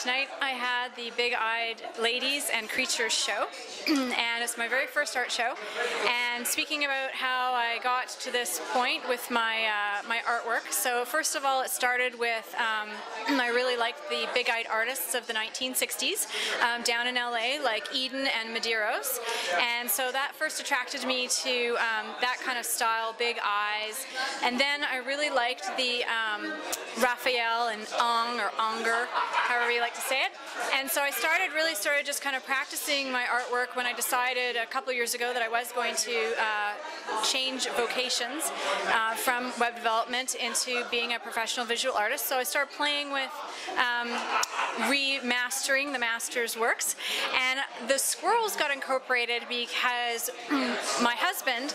tonight I had the Big-Eyed Ladies and Creatures show, and it's my very first art show. And speaking about how I got to this point with my my artwork, so first of all, it started with I really liked the big-eyed artists of the 1960s down in LA, like Eden and Medeiros, and so that first attracted me to that kind of style, big eyes. And then I really liked the Raphael and or Unger, however you like to say it. And so I really started just kind of practicing my artwork when I decided a couple of years ago that I was going to change vocations from web development into being a professional visual artist. So I started playing with remastering the master's works, and the squirrels got incorporated because my husband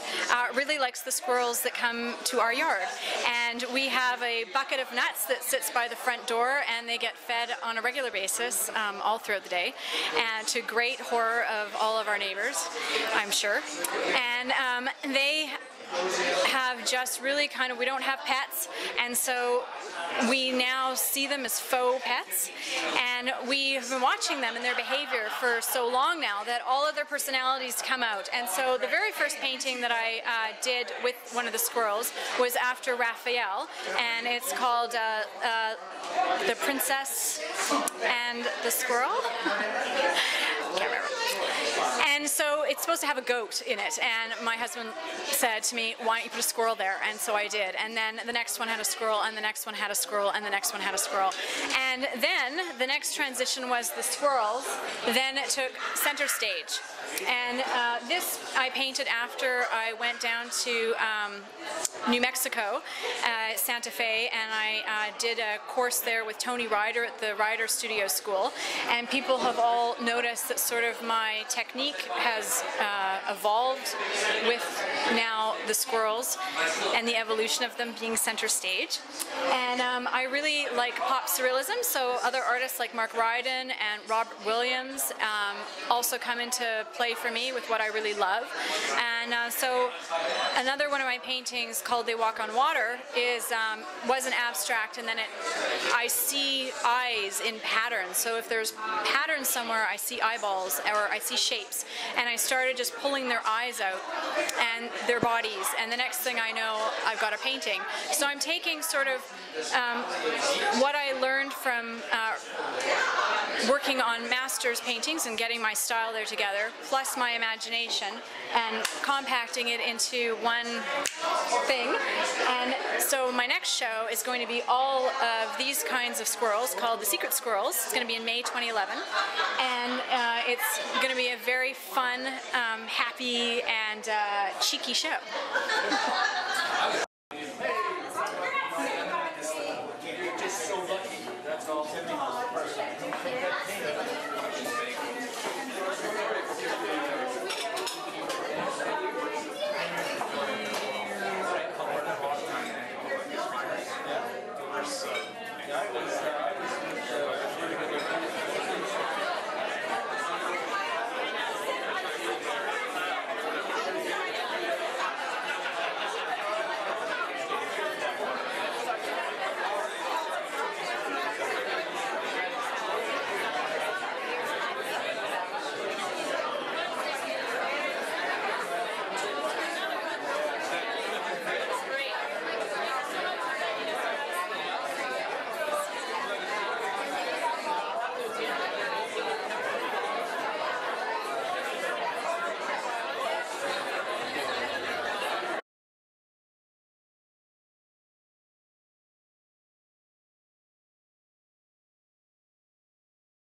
really likes the squirrels that come to our yard, and we have a bucket of nuts that sits by the front door, and they get fed on a regular basis all throughout the day, and to great horror of all of our neighbors, I'm sure. And they have just really kind of, we don't have pets, and so we now see them as faux pets, and we've been watching them and their behavior for so long now that all of their personalities come out. And so the very first painting that I did with one of the squirrels was after Raphael, and it's called The Princess and the Squirrel. Can't remember. And so it's supposed to have a goat in it, and my husband said to me, why don't you put a squirrel there? And so I did. And then the next one had a squirrel, and the next one had a squirrel, and the next one had a squirrel. And then the next transition was the squirrels. Then it took center stage. And this I painted after I went down to New Mexico, Santa Fe, and I did a course there with Tony Ryder at the Ryder Studio School. And people have all noticed that sort of my technique has evolved with now the squirrels and the evolution of them being center stage. And I really like Pop Surrealism, so other artists like Mark Ryden and Robert Williams also come into play for me with what I really love. And so another one of my paintings called They Walk on Water was an abstract, and then I see eyes in patterns. So if there's patterns somewhere, I see eyeballs or I see shapes, and I started just pulling their eyes out and their bodies, and the next thing I know, I've got a painting. So I'm taking sort of what I learned from working on master's paintings and getting my style there together, plus my imagination, and compacting it into one thing. And so my next show is going to be all of these kinds of squirrels called The Secret Squirrels. It's going to be in May 2011, and it's going to be a very fun, happy, and cheeky show.